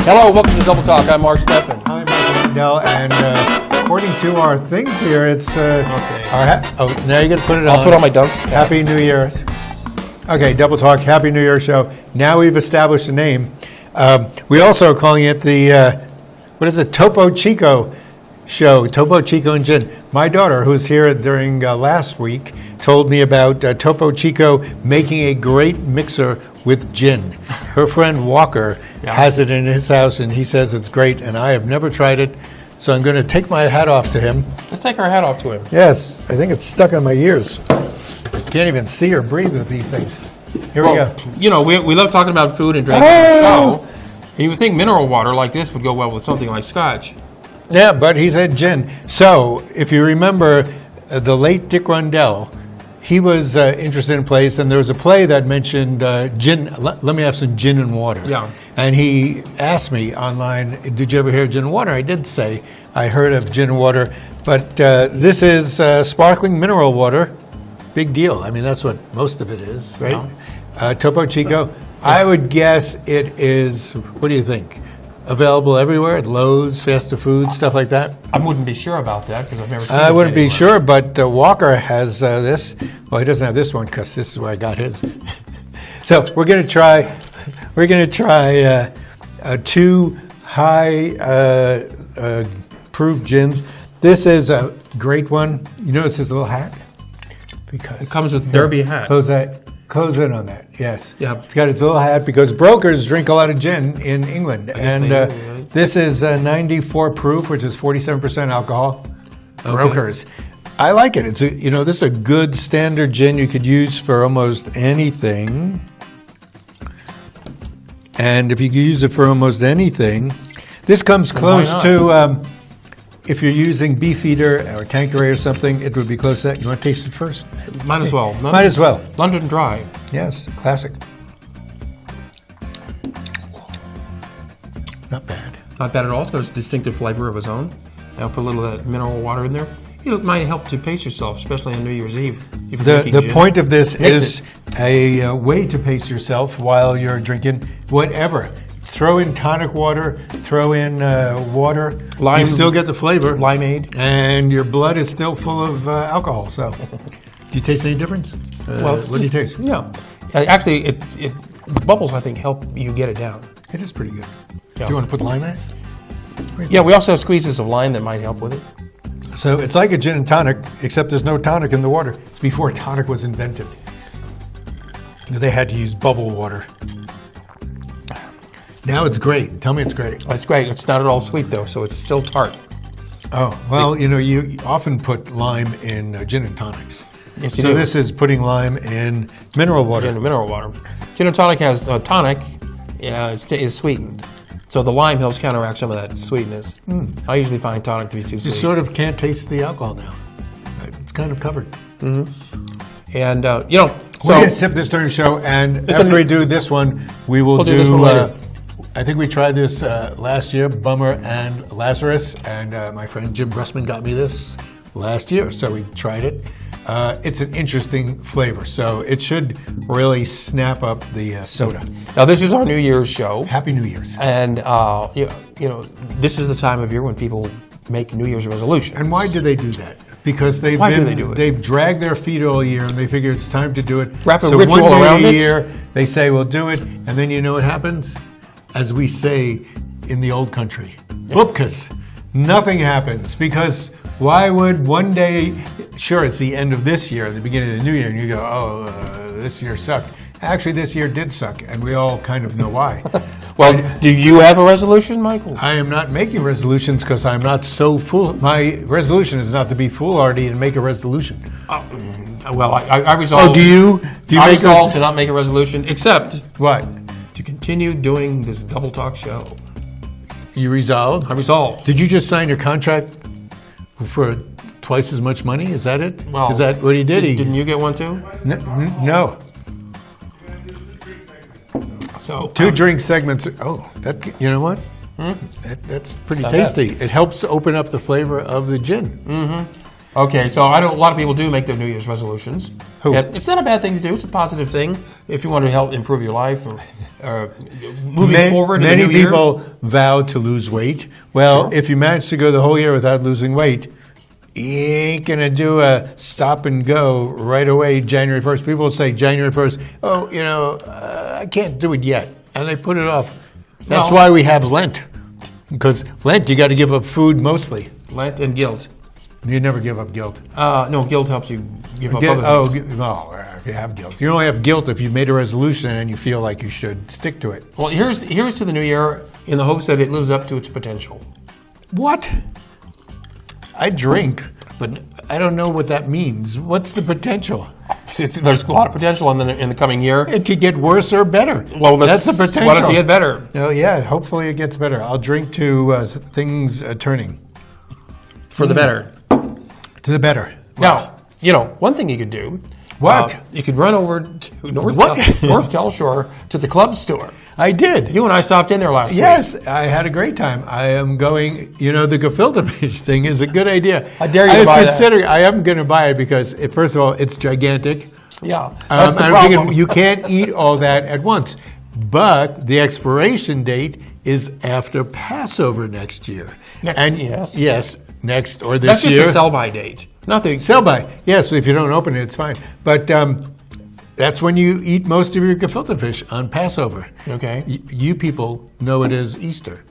Hello, welcome to Double Talk. I'm Mark Steffen. I'm Mandel, and according to our things here, it's Okay. now you got to put it on. I'll put on my dunce. Happy New Year. Okay, Double Talk, Happy New Year show. Now we've established a name. We also are calling it the, Topo Chico show, Topo Chico and Gin. My daughter, who was here during last week, told me about Topo Chico making a great mixer with gin. Her friend Walker has it in his house, and he says it's great, and I have never tried it, so I'm going to take my hat off to him. Let's take our hat off to him. Yes, I think it's stuck on my ears. Can't even see or breathe with these things. Here we go. You know, we love talking about food and drinking on the show, and you would think mineral water like this would go well with something like scotch. Yeah, but he said gin. So, if you remember the late Dick Rundell, he was interested in plays, and there was a play that mentioned gin. Let me have some gin and water. Yeah. And he asked me online, did you ever hear of gin and water? I did say I heard of gin and water, but this is sparkling mineral water. Big deal. I mean, that's what most of it is, right? Yeah. Topo Chico. Yeah. I would guess it is, what do you think? Available everywhere at Lowe's, fast food, stuff like that? I wouldn't be sure about that because I've never seen it. I wouldn't be sure, but Walker has this. Well, he doesn't have this one because this is where I got his. So we're going to try. Two high proof gins. This is a great one. You notice his little hat because it comes with derby hat. Close in on that, yes. Yeah. It's got its little hat because brokers drink a lot of gin in England. And this is 94 proof, which is 47% alcohol. Okay. Brokers. I like it. It's this is a good standard gin you could use for almost anything. And if you could use it for almost anything, this comes close to, if you're using Beefeater or Tanqueray or something, it would be close to that. You want to taste it first? Might as well. Might as well. London Dry. Yes, classic. Not bad. Not bad at all. It's got a distinctive flavor of its own. I'll put a little of that mineral water in there. It might help to pace yourself, especially on New Year's Eve. The point of this is a way to pace yourself while you're drinking whatever. Throw in tonic water, throw in water. Lime, you still get the flavor. Limeade. And your blood is still full of alcohol. So, do you taste any difference? Well, what do you taste? No. Actually, bubbles, I think, help you get it down. It is pretty good. Yeah. Do you want to put lime in it? Yeah, we also have squeezes of lime that might help with it. So it's like a gin and tonic, except there's no tonic in the water. It's before tonic was invented. They had to use bubble water. Now it's great. Tell me it's great. It's great. It's not at all sweet, though, so it's still tart. Oh, well, you often put lime in gin and tonics. Yes, you do. This is putting lime in mineral water. Mineral water. Gin and tonic has tonic is sweetened. So the lime helps counteract some of that sweetness. I usually find tonic to be too sweet. You sort of can't taste the alcohol now. It's kind of covered. Mm-hmm. And, we're going to sip this during the show, and after we do this one, we'll do this one later. I think we tried this last year, Bummer and Lazarus, and my friend Jim Bressman got me this last year, so we tried it. It's an interesting flavor, so it should really snap up the soda. Now, this is our New Year's show. Happy New Year's. And, this is the time of year when people make New Year's resolutions. And why do they do that? Because they've dragged their feet all year, and they figure it's time to do it. Wrap a ritual around it. A year, they say, we'll do it, and then you know what happens? As we say in the old country, bupkas, nothing happens. Because why would one day, sure, it's the end of this year, the beginning of the new year, and you go, this year sucked. Actually, this year did suck, and we all kind of know why. Well, do you have a resolution, Michael? I am not making resolutions because I'm not so fool. My resolution is not to be foolhardy and make a resolution. Well, I resolve. Oh, do you? I resolve to not make a resolution, except what? To continue doing this Double Talk show. You resolved? I resolved. Did you just sign your contract for twice as much money? Is that it? Well, is that what he did? Didn't you get one too? No. So 2 drink segments. Oh, that, you know what? That's pretty tasty. It helps open up the flavor of the gin. Mm-hmm. Okay, so I know a lot of people do make their New Year's resolutions. Who? And it's not a bad thing to do. It's a positive thing if you want to help improve your life or moving forward in the Many new year. people vow to lose weight. Well, Sure. if you manage to go the whole year without losing weight, you ain't going to do a stop and go right away January 1st. People will say January 1st, I can't do it yet. And they put it off. That's Well- why we have Lent. Because Lent, you got to give up food mostly. Lent and guilt. You never give up guilt. No, guilt helps you give up other things. You have guilt. You only have guilt if you've made a resolution and you feel like you should stick to it. Well, here's to the new year in the hopes that it lives up to its potential. What? I drink, but I don't know what that means. What's the potential? There's a lot of potential in the coming year. It could get worse or better. Well, that's the potential. Why don't you get better? Oh, yeah, hopefully it gets better. I'll drink to things turning. For the better. To the better. Now, one thing you could do. What? You could run over to North Telshore to the club store. I did. You and I stopped in there last week. Yes, I had a great time. I am going, the gefilte fish thing is a good idea. I dare you to buy that. I am going to buy it because, first of all, it's gigantic. Yeah, that's the I'm problem. thinking you can't eat all that at once. But the expiration date is after Passover next year. Yes, next or this That's just year. a sell-by date. Not the Sell-by. Yes, if you don't open it, it's fine. But that's when you eat most of your gefilte fish on Passover. Okay. You people know it as Easter.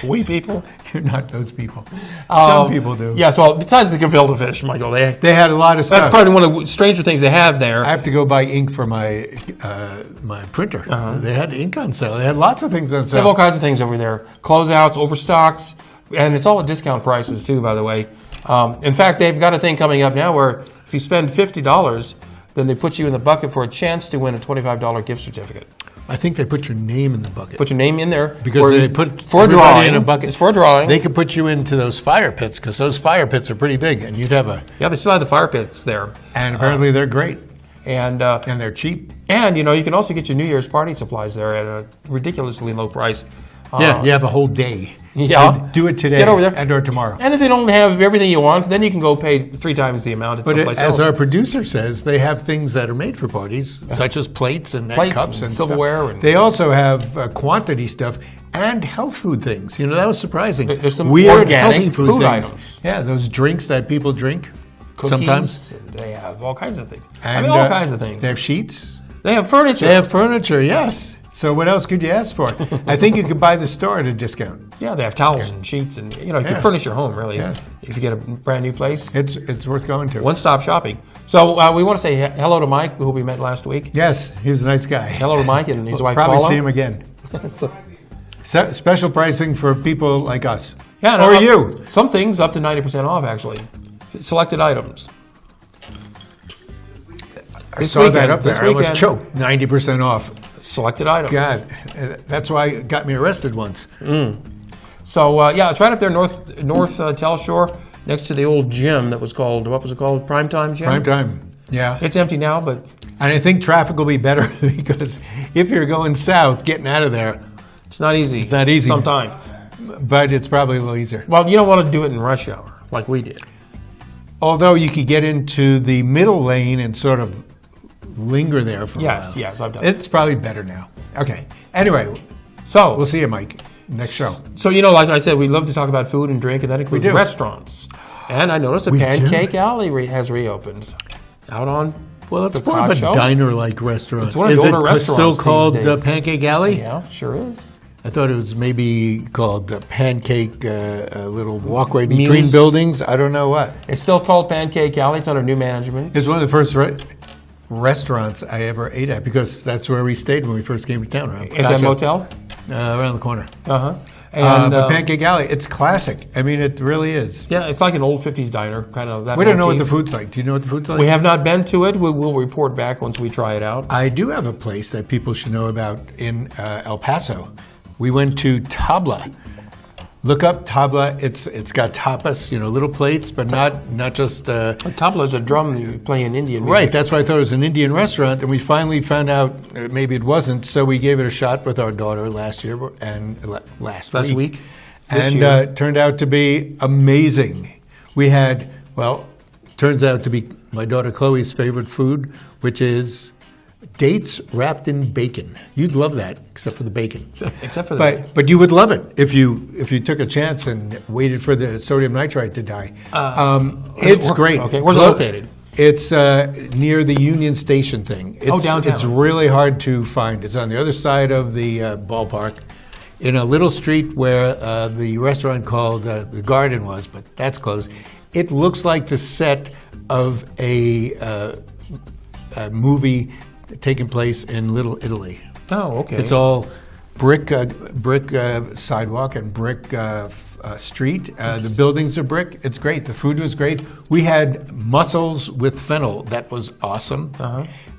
We people? You're not those people. Some people do. Yes, well, besides the gefilte fish, Michael, They had a lot of stuff. that's probably one of the stranger things they have there. I have to go buy ink for my my printer. They had ink on sale. They had lots of things on They have all sale. kinds of things over there. Closeouts, overstocks, and it's all at discount prices too, by the way. In fact, they've got a thing coming up now where if you spend $50, then they put you in the bucket for a chance to win a $25 gift certificate. I think they put your name in the bucket. Put your name in there. Because they put for a everybody drawing. in a bucket. It's for a drawing. They could put you into those fire pits because those fire pits are pretty big, and you'd have a. Yeah, they still have the fire pits there. And apparently they're great, And they're cheap. And you can also get your New Year's party supplies there at a ridiculously low price. Yeah, you have a whole day. Yeah. Do it today. Get over there. And or tomorrow. And if they don't have everything you want, then you can go pay 3 times the amount at But someplace as else. our producer says, they have things that are made for parties, such as plates and cups and silverware. Stuff. They also have quantity stuff and health food things. That was surprising. There's some weird organic healthy food things. items. Yeah, those drinks that people drink. Cookies, Sometimes. they have all kinds of things. And, all kinds of things. They have sheets. They have furniture. They have furniture, yes. So what else could you ask for? I think you could buy the store at a discount. Yeah, they have towels and sheets, and you can furnish your home really. Yeah. If you get a brand new place. It's worth going to. One-stop shopping. So we want to say hello to Mike, who we met last week. Yes, he's a nice guy. Hello to Mike and his wife Probably Paula. see him again. Special pricing for people like us. Yeah, or you. Some things up to 90% off, actually. Selected items. I saw that up there. I was weekend. choked. 90% off. Selected items. God, that's why it got me arrested once. So it's right up there, North Telshore, next to the old gym that was called, what was it called? Primetime Gym? Prime time. Yeah. It's empty now, but And I think traffic will be better because if you're going south, getting out of there, it's not easy. It's not easy. Sometimes. but it's probably a little easier. Well, you don't want to do it in rush hour like we did. Although you could get into the middle lane and sort of linger there for a while. Yes, I've done it. It's probably better now. Okay. Anyway, So we'll see you, Mike, next show. So, like I said, we love to talk about food and drink, and that includes do. restaurants. And I noticed that We Pancake do. Alley has reopened out on Well, it's the more of a Cock Show. diner-like restaurant. It's one of the Is older it restaurants still these called days. Pancake Alley? Yeah, sure is. I thought it was maybe called Pancake, a little walkway between Muse. buildings. I don't know what. It's still called Pancake Alley. It's under new management. It's one of the first restaurants I ever ate at because that's where we stayed when we first came to town. Around At that motel? around the corner. Uh-huh. And But Pancake Alley, it's classic. I mean, it really is. yeah, it's like an old 50s diner, kind of that We don't know what the motif. food's like. Do you know what the food's like? We have not been to it. We will report back once we try it out. I do have a place that people should know about in El Paso. We went to Tabla. Look up Tabla. It's got tapas, little plates, but not just. A tabla is a drum that you play in Indian music. Right. That's why I thought it was an Indian restaurant, and we finally found out maybe it wasn't. So we gave it a shot with our daughter last year and last week. This And year. it turned out to be amazing. We had turns out to be my daughter Chloe's favorite food, which is dates wrapped in bacon. You'd love that, except for the bacon. Except for the But you would love it if you took a chance and waited for the sodium nitrite to die. It's great. Okay, where's it located? It's near the Union Station thing. It's, downtown. It's really hard to find. It's on the other side of the ballpark, in a little street where the restaurant called The Garden was, but that's closed. It looks like the set of a movie taking place in Little Italy. Oh, okay. It's all brick sidewalk and brick street. The buildings are brick. It's great. The food was great. We had mussels with fennel. That was awesome.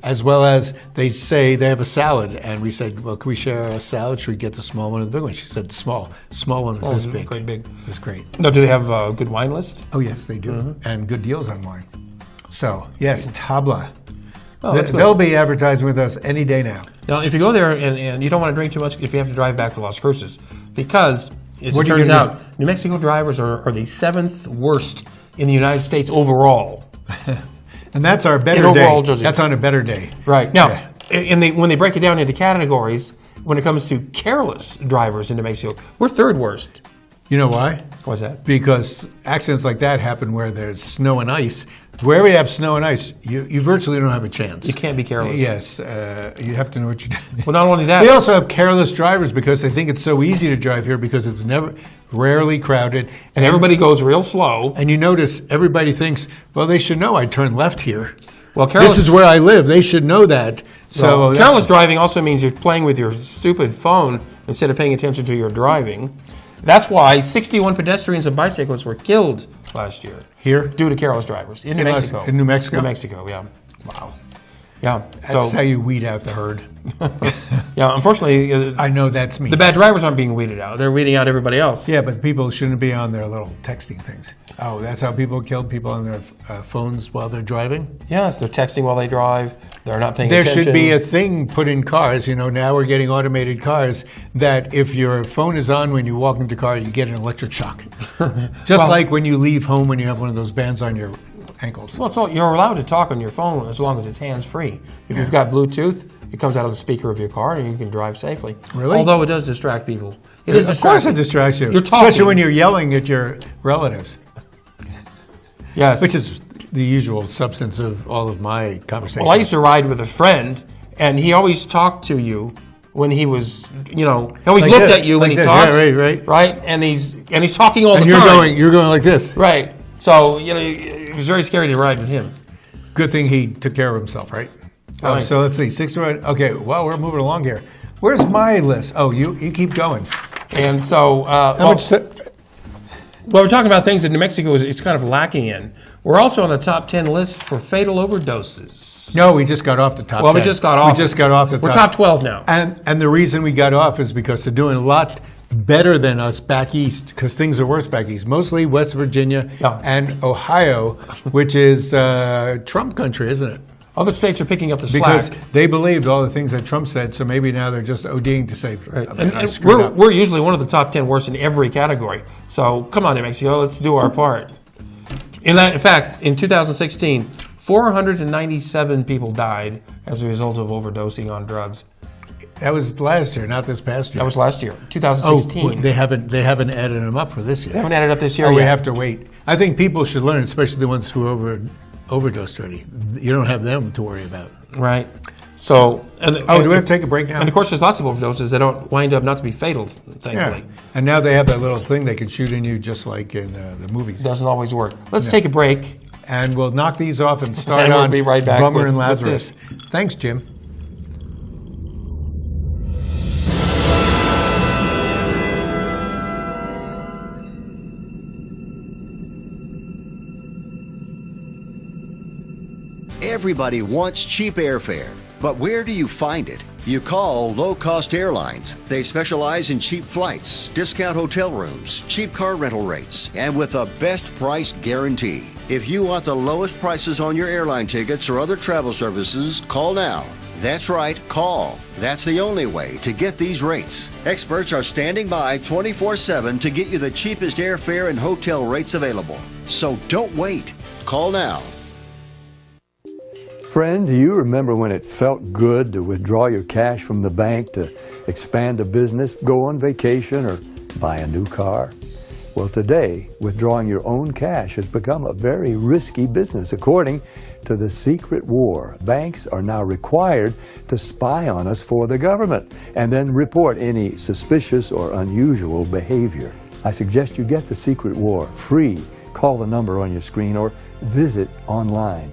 As well as they say they have a salad, and we said, well, can we share a salad? Should we get the small one or the big one? She said small. Small one was this big. Quite big. It was great. No, do they have a good wine list? Oh yes, they do, and good deals on wine. So yes, Tabla. Oh, that's good. They'll be advertising with us any day now. Now, if you go there and you don't want to drink too much, if you have to drive back to Las Cruces, because as What it are you turns gonna out, New Mexico drivers are the 7th worst in the United States overall. And that's our better In overall day. judging. That's on a better day. Right. Now, Yeah. when they break it down into categories, when it comes to careless drivers in New Mexico, we're 3rd worst. You know why? What's that? Because accidents like that happen where there's snow and ice. Wherever you have snow and ice, you virtually don't have a chance. You can't be careless. Yes, you have to know what you're doing. Well, not only that. They also have careless drivers because they think it's so easy to drive here because it's rarely crowded. And everybody goes real slow. And you notice everybody thinks, well, they should know I turn left here. Well, careless, This is where I live. They should know that. So careless driving also means you're playing with your stupid phone instead of paying attention to your driving. That's why 61 pedestrians and bicyclists were killed last year. Here? Due to careless drivers in New Mexico. In New Mexico? New Mexico, yeah. Wow. Yeah. That's how you weed out the herd. Yeah, unfortunately, I know that's me. the bad drivers aren't being weeded out. They're weeding out everybody else. Yeah, but people shouldn't be on their little texting things. Oh, that's how people killed people on their phones while they're driving? Yes, they're texting while they drive. They're not paying There attention. should be a thing put in cars. You know, now we're getting automated cars that if your phone is on when you walk into the car, you get an electric shock. Just like when you leave home when you have one of those bands on your ankles. Well, you're allowed to talk on your phone as long as it's hands-free. If you've got Bluetooth, it comes out of the speaker of your car and you can drive safely. Really? Although it does distract people. It is Of course it distracting. distracts you. You're talking. Especially when you're yelling at your relatives, Yes. which is the usual substance of all of my conversations. Well, I used to ride with a friend, and he always talked to you when he was, he always Like looked this, at you like when he this. talks. Yeah, right. Right? And he's talking all and the you're time. you're going like this. Right. So, it was very scary to ride with him. Good thing he took care of himself, right? Oh, Right. so let's see, 61. Okay, well, we're moving along here. Where's my list? Oh, you keep going. And so, How much? well, we're talking about things that New Mexico it's kind of lacking in. We're also on the top 10 list for fatal overdoses. No, we just got off the top. Well, 10. we just got off. We just got off the We're top. top 12 now. And the reason we got off is because they're doing a lot better than us back east, because things are worse back east. Mostly West Virginia Yeah. and Ohio, which is Trump country, isn't it? Other states are picking up the Because slack. they believed all the things that Trump said, so maybe now they're just ODing to say, Right. I mean, I And screwed up. we're usually one of the top 10 worst in every category. So come on, New Mexico, let's do our part. In fact, in 2016, 497 people died as a result of overdosing on drugs. That was last year, not this past year. That was last year, Oh, 2016. they haven't added them up for this year. They haven't added up this year Oh, yet. we have to wait. I think people should learn, especially the ones who overdosed already. You don't have them to worry about. Right. So, Do we have to take a break now? And of course, there's lots of overdoses that don't wind up not to be fatal, thankfully. Yeah. And now they have that little thing they can shoot in you, just like in the movies. Doesn't always work. Let's take a break. And we'll knock these off and start And we'll on be right back Bummer with- and with Lazarus. this. Thanks, Jim. Everybody wants cheap airfare, but where do you find it? You call Low Cost Airlines. They specialize in cheap flights, discount hotel rooms, cheap car rental rates, and with a best price guarantee. If you want the lowest prices on your airline tickets or other travel services, call now. That's right, call. That's the only way to get these rates. Experts are standing by 24/7 to get you the cheapest airfare and hotel rates available. So don't wait. Call now. Friend, do you remember when it felt good to withdraw your cash from the bank to expand a business, go on vacation, or buy a new car? Well, today, withdrawing your own cash has become a very risky business. According to the secret war, banks are now required to spy on us for the government and then report any suspicious or unusual behavior. I suggest you get the secret war free. Call the number on your screen or visit online.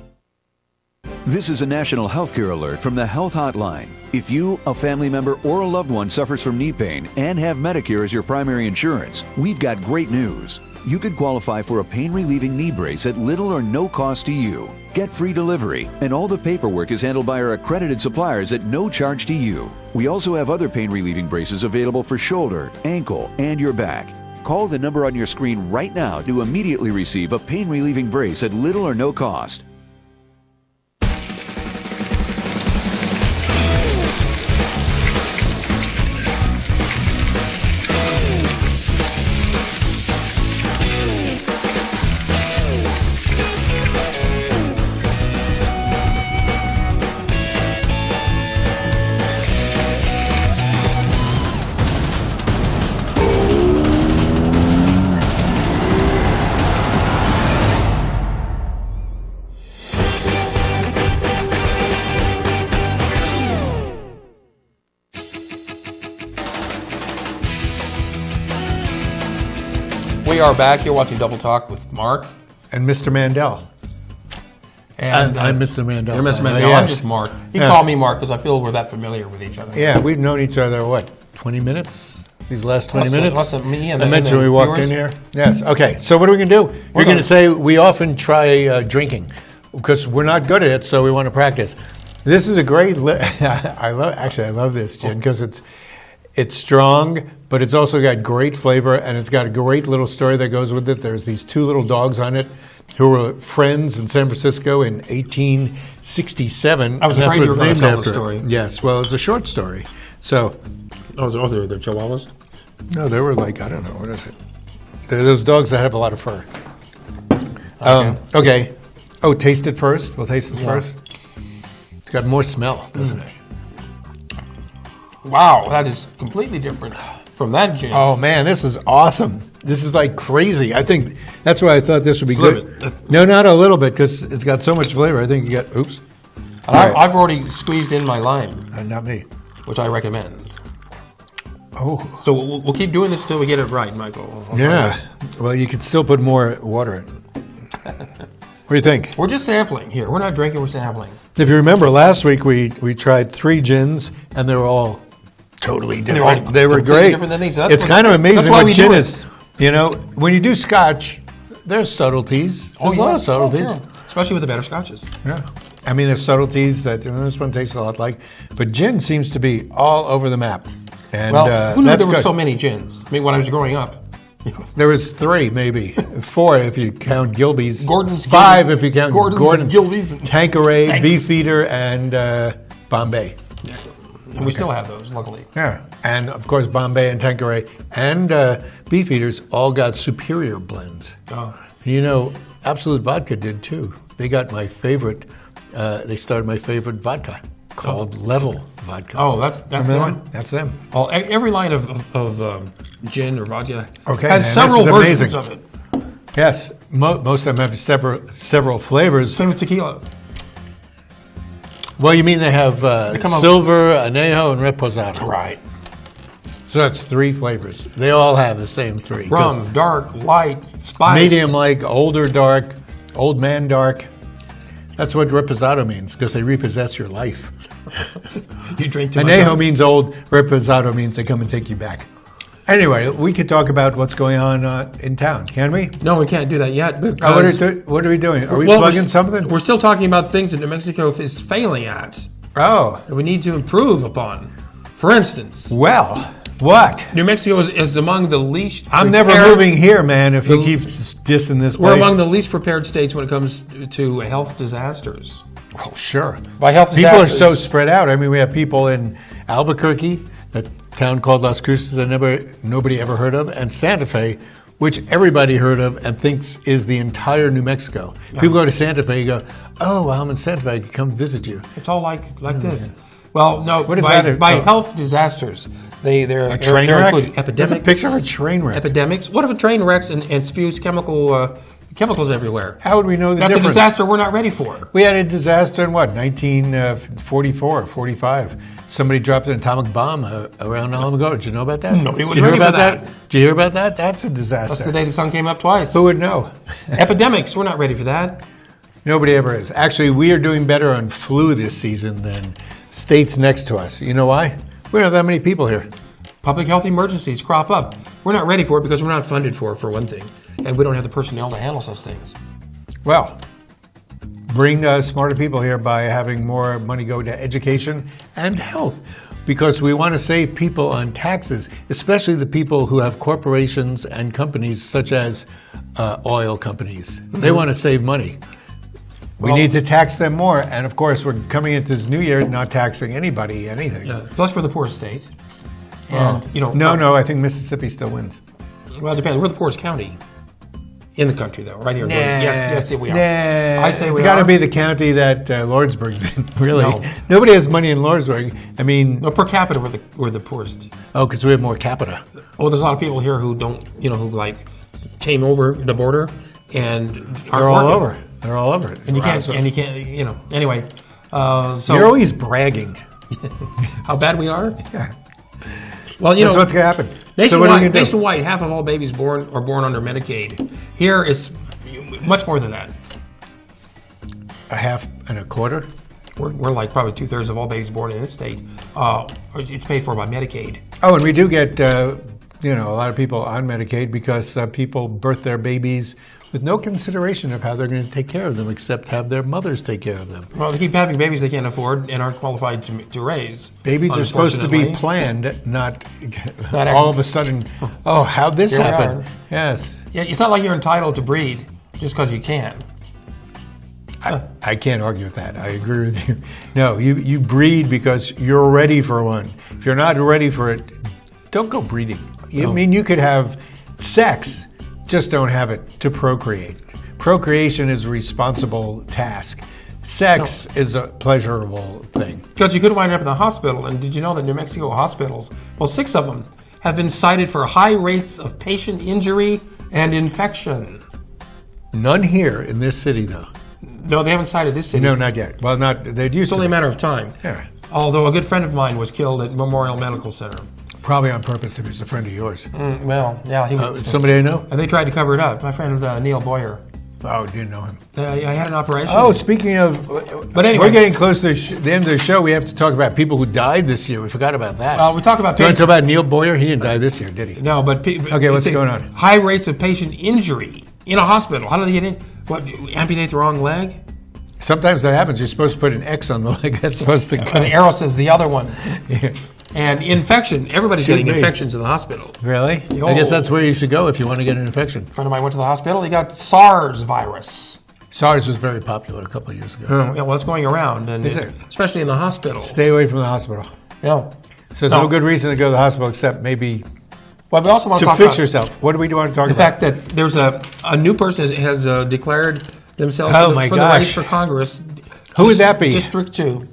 This is a national healthcare alert from the Health Hotline. If you, a family member, or a loved one suffers from knee pain and have Medicare as your primary insurance, we've got great news. You could qualify for a pain-relieving knee brace at little or no cost to you. Get free delivery, and all the paperwork is handled by our accredited suppliers at no charge to you. We also have other pain-relieving braces available for shoulder, ankle, and your back. Call the number on your screen right now to immediately receive a pain-relieving brace at little or no cost. We are back. You're watching Double Talk with Mark. And Mr. Mandel. And I'm Mr. Mandel. You're Mr. Mandel. Yes. I'm just Mark. You Yeah. call me Mark because I feel we're that familiar with each other. Yeah, we've known each other, what, 20 minutes? These last 20 minutes? What's me and I mentioned we walked in here. Yes. Okay. So what are we going to do? We're going to say we often try drinking because we're not good at it, so we want to practice. This is a great. I love this gin because it's strong, but it's also got great flavor, and it's got a great little story that goes with it. There's these two little dogs on it who were friends in San Francisco in 1867. I was and afraid you were it's going to named tell the after it. story. Yes. Well, it's a short story. So. Oh, they're Chihuahuas? No, they were like, I don't know, what is it? They're those dogs that have a lot of fur. Okay. Oh, taste it first? We'll taste this first. It's got more smell, doesn't it? Wow, that is completely different from that gin. Oh, man, this is awesome. This is like crazy. I think that's why I thought this would be It's good. No, not a little bit, because it's got so much flavor. I think you got, oops. I've already squeezed in my lime, Not me. which I recommend. Oh. So we'll keep doing this till we get it right, Michael. Yeah. Well, you could still put more water in. What do you think? We're just sampling here. We're not drinking, we're sampling. If you remember, last week we tried 3 gins, and they were all totally different. They were completely great. different than these. It's kind of amazing that's why what we gin do it. is. You know, when you do Scotch, there's subtleties. There's a lot of subtleties. Sure. Especially with the better scotches. Yeah. I mean, there's subtleties that this one tastes a lot like, but gin seems to be all over the map. And Well, who knew that's there were good. so many gins? I mean, when I was growing up. There was 3, maybe 4 if you count Gilby's. Gordon's 5 Gilby- if you count Gordon's, Gilby's. Tanqueray, Beefeater, and Bombay. And we still have those, luckily. Yeah, and of course Bombay and Tanqueray and Beefeaters all got superior blends. Oh. You know, Absolute Vodka did too. They got my favorite. They started my favorite vodka called Level Vodka. Oh, that's the Remember one? that? That's them. Oh, every line of gin or vodka Okay, has man, several this is versions amazing. of it. Yes, most of them have several flavors. Same with tequila. Well, you mean they have come up- silver, añejo, and reposado. Right. So that's 3 flavors. They all have the same 3. 'cause Rum, dark, light, spice. medium like, older dark, old man dark. That's what reposado means, because they repossess your life. You drink too much. Añejo means old, reposado means they come and take you back. Anyway, we could talk about what's going on in town, can we? No, we can't do that yet. What Because, are we doing? Are we well, plugging something? We're still talking about things that New Mexico is failing at, Oh, that we need to improve upon. For instance, well, what? New Mexico is among the least. I'm never prepared- moving here, man, if you keep dissing this place. We're among the least prepared states when it comes to health disasters. Oh, sure. By health People are disasters. so spread out. I mean, we have people in Albuquerque, a town called Las Cruces that nobody ever heard of, and Santa Fe, which everybody heard of and thinks is the entire New Mexico. People go to Santa Fe, you go, oh, well, I'm in Santa Fe, I can come visit you. It's all like this. Well, no, What is by, that? by Oh. health disasters, they're A train they're wreck? including epidemics. That's a picture of a train wreck. Epidemics. What if a train wrecks and spews chemicals everywhere? How would we know the That's difference? a disaster we're not ready for. We had a disaster in what, 1944, 45. Somebody dropped an atomic bomb around Alamogordo. Did you know about that? Nobody was Did you hear ready for about that. Did you hear about that? That's a disaster. That's the day the sun came up twice. Who would know? Epidemics. We're not ready for that. Nobody ever is. Actually, we are doing better on flu this season than states next to us. You know why? We don't have that many people here. Public health emergencies crop up. We're not ready for it because we're not funded for one thing, and we don't have the personnel to handle such things. Well, bring smarter people here by having more money go to education and health, because we want to save people on taxes, especially the people who have corporations and companies such as oil companies. They want to save money. We need to tax them more, and of course, we're coming into this new year not taxing anybody anything. Plus, we're the poorest state, and No, I think Mississippi still wins. Well, it depends. We're the poorest county in the country, though, right here. Yes, we are. Nah, I say we it's got are. to be the county that Lordsburg's in. Really, No. Nobody has money in Lordsburg. I mean, No, per capita, we're the poorest. because we have more capita. Oh, there's a lot of people here who don't, who like came over the border and are They're all working. over. They're all over it. And you can't. Anyway. So You're always bragging. how bad we are? Yeah. Well, That's what's going to happen. So what are you going to do? Nationwide, half of all babies born are born under Medicaid. Here, it's much more than that. A half and a quarter? We're like probably 2/3 of all babies born in this state. It's paid for by Medicaid. Oh, and we do get, a lot of people on Medicaid because people birth their babies with no consideration of how they're going to take care of them, except have their mothers take care of them. Well, they keep having babies they can't afford and aren't qualified to raise. Babies are supposed to be unfortunately. planned, not Not all of a sudden, oh, how'd this Here we happen? are. Yes. Yeah, it's not like you're entitled to breed just because you can. I can't argue with that. I agree with you. No, you breed because you're ready for one. If you're not ready for it, don't go breeding. I mean, you could have sex, just don't have it to procreate. Procreation is a responsible task. Sex is a pleasurable thing. Because you could wind up in the hospital, and did you know that New Mexico hospitals, 6 of them, have been cited for high rates of patient injury and infection? None here in this city, though. No, they haven't cited this city. No, not yet. Well, they'd used It's only a to. matter of time. Yeah. Although a good friend of mine was killed at Memorial Medical Center. Probably on purpose if he's a friend of yours. Well, yeah, he was. Somebody I know? And they tried to cover it up. My friend Neil Boyer. Oh, didn't know him. I had an operation. Oh, speaking of, But anyway. we're getting close to the end of the show. We have to talk about people who died this year. We forgot about that. We talk about Do you want to talk about Neil Boyer? He didn't die this year, did he? No, but Okay, what's going on? High rates of patient injury in a hospital. How do they get in? What? Amputate the wrong leg? Sometimes that happens. You're supposed to put an X on the leg. That's supposed to An go. arrow says the other one. Yeah. And infection. Everybody's Should getting be. infections in the hospital. Really? Yo. I guess that's where you should go if you want to get an infection. A friend of mine went to the hospital. He got SARS virus. SARS was very popular a couple of years ago. Yeah, well, it's going around, and Is it's- it? especially in the hospital. Stay away from the hospital. Yeah. So there's no good reason to go to the hospital except maybe Well, we also want to to talk fix about yourself. What do we want to talk the about? fact that there's a new person has declared themselves Oh, for my the race gosh. for Congress. Who would that be? District 2.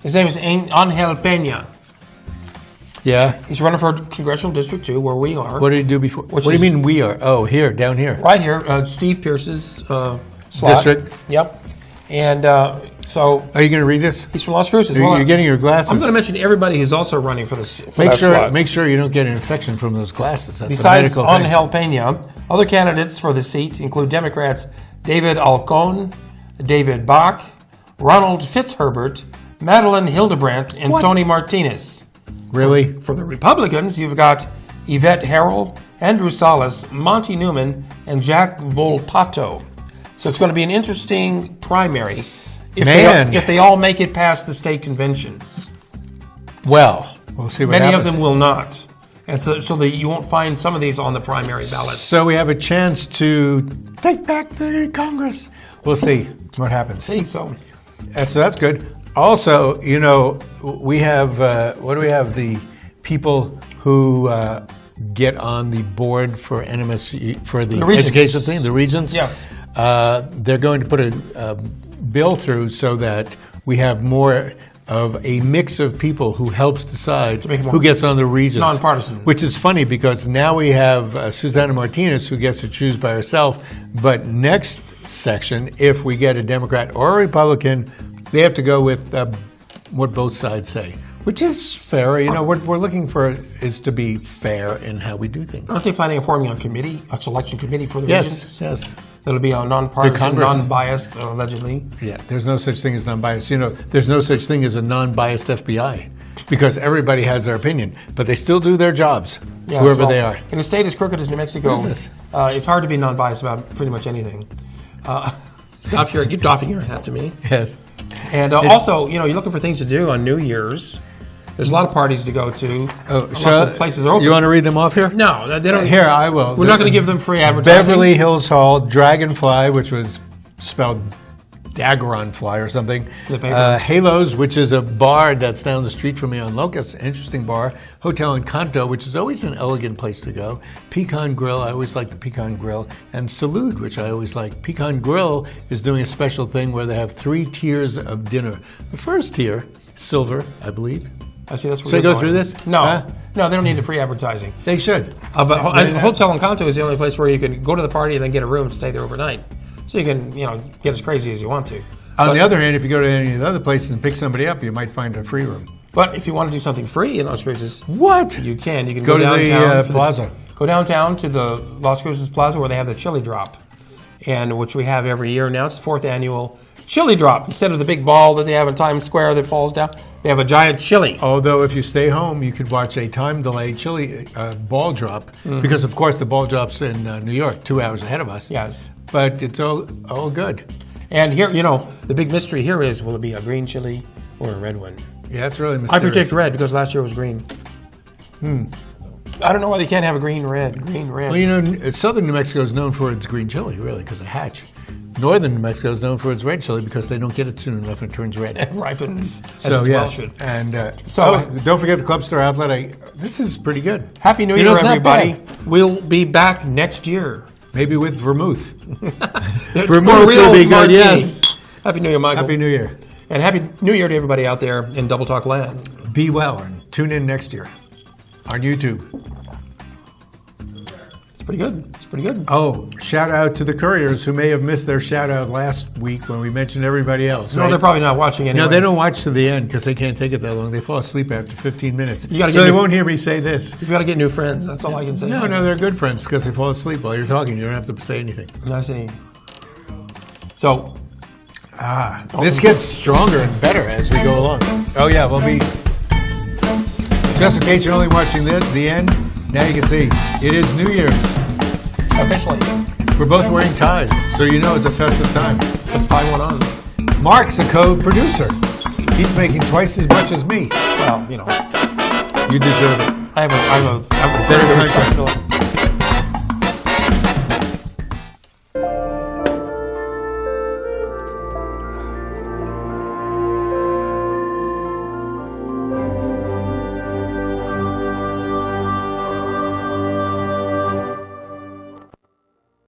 His name is Angel Peña. Yeah. He's running for Congressional District 2, where we are. What did he do before? Which What do is- you mean we are? Oh, here, down here. Right here, Steve Pierce's slot. District. Yep. And so Are you going to read this? he's from Las Cruces. You're getting your glasses. I'm going to mention everybody who's also running for this. For Make that sure, slot. make sure you don't get an infection from those glasses. That's Besides a medical thing. Angel Peña, other candidates for the seat include Democrats David Alcone, David Bach, Ronald Fitzherbert, Madeline Hildebrandt, and What? Tony Martinez. Really? For the Republicans, you've got Yvette Harrell, Andrew Salas, Monty Newman, and Jack Volpato. So it's going to be an interesting primary if Man. if they all make it past the state conventions. Well, we'll see what Many happens. of them will not. And so that you won't find some of these on the primary ballot. So we have a chance to take back the Congress. We'll see what happens. See, so So that's good. Also, we have, what do we have? The people who get on the board for NMSU, for the regions. education thing, the regions. Yes. They're going to put a bill through so that we have more of a mix of people who helps decide make it more who gets on the regions. nonpartisan. Which is funny because now we have Susana Martinez who gets to choose by herself, but next section, if we get a Democrat or a Republican, they have to go with what both sides say, which is fair. You know, what we're looking for is to be fair in how we do things. Aren't they planning on forming a selection committee for the regions? Yes. That'll be nonpartisan, Congress. non-biased, allegedly. Yeah, there's no such thing as non-biased. You know, there's no such thing as a non-biased FBI because everybody has their opinion, but they still do their jobs, Yeah, whoever so they are. In a state as crooked as New Mexico, What is this? It's hard to be non-biased about pretty much anything. You're doffing your hat to me. Yes. And also, you know, you're looking for things to do on New Year's. There's a lot of parties to go to. Lots of places are open. You want to read them off here? No, they don't. Here, I will. We're not going to give them free advertising. Beverly Hills Hall, Dragonfly, which was spelled Daggeron Fly or something. The paper. Halos, which is a bar that's down the street from me on Locust, interesting bar. Hotel Encanto, which is always an elegant place to go. Pecan Grill, I always like the Pecan Grill. And Salud, which I always like. Pecan Grill is doing a special thing where they have 3 tiers of dinner. The first tier, silver, I believe. I see. That's where Should I you're go going. through this? No, Huh? no, they don't need the free advertising. They should. But Hotel Encanto is the only place where you can go to the party and then get a room and stay there overnight. So you can, you know, get as crazy as you want to. On the other hand, if you go to any of the other places and pick somebody up, you might find a free room. But if you want to do something free in Las Cruces, What? you can. You can Go to downtown the plaza. Go downtown to the Las Cruces Plaza where they have the chili drop, and which we have every year now. It's the 4th annual chili drop. Instead of the big ball that they have in Times Square that falls down, they have a giant chili. Although if you stay home, you could watch a time delay chili ball drop because, of course, the ball drop's in New York, 2 hours ahead of us. Yes. But it's all good. And here, you know, the big mystery here is, will it be a green chili or a red one? Yeah, it's really I mysterious. predict red because last year was green. I don't know why they can't have a green, red. Well, you know, southern New Mexico is known for its green chili, really, because of Hatch. Northern New Mexico is known for its red chili because they don't get it soon enough and it turns red. It ripens as So, it yeah. well should. And So- don't forget the Club Store Outlet. This is pretty good. Happy New You know, Year, it's not everybody. bad. We'll be back next year. Maybe with vermouth. For Vermouth real would be good, martini. yes. Happy New Year, Michael. Happy New Year. And Happy New Year to everybody out there in Double Talk Land. Be well and tune in next year on YouTube. It's pretty good. It's pretty good. Oh, shout out to the couriers who may have missed their shout out last week when we mentioned everybody else. No, right? they're probably not watching anyway. No, they don't watch to the end because they can't take it that long. They fall asleep after 15 minutes. You gotta So get they new- won't hear me say this. You've got to get new friends. That's all I can say. No, they're good friends because they fall asleep while you're talking. You don't have to say anything. I see. So, This gets stronger and better as we go along. Oh, yeah, we'll be. Just in case you're only watching the end, now you can see it is New Year's. officially, We're both wearing ties, so you know it's a festive time. let's tie one on. Mark's a co-producer. He's making twice as much as me. Well, you know, You deserve it. I have a very Better good contract. responsibility.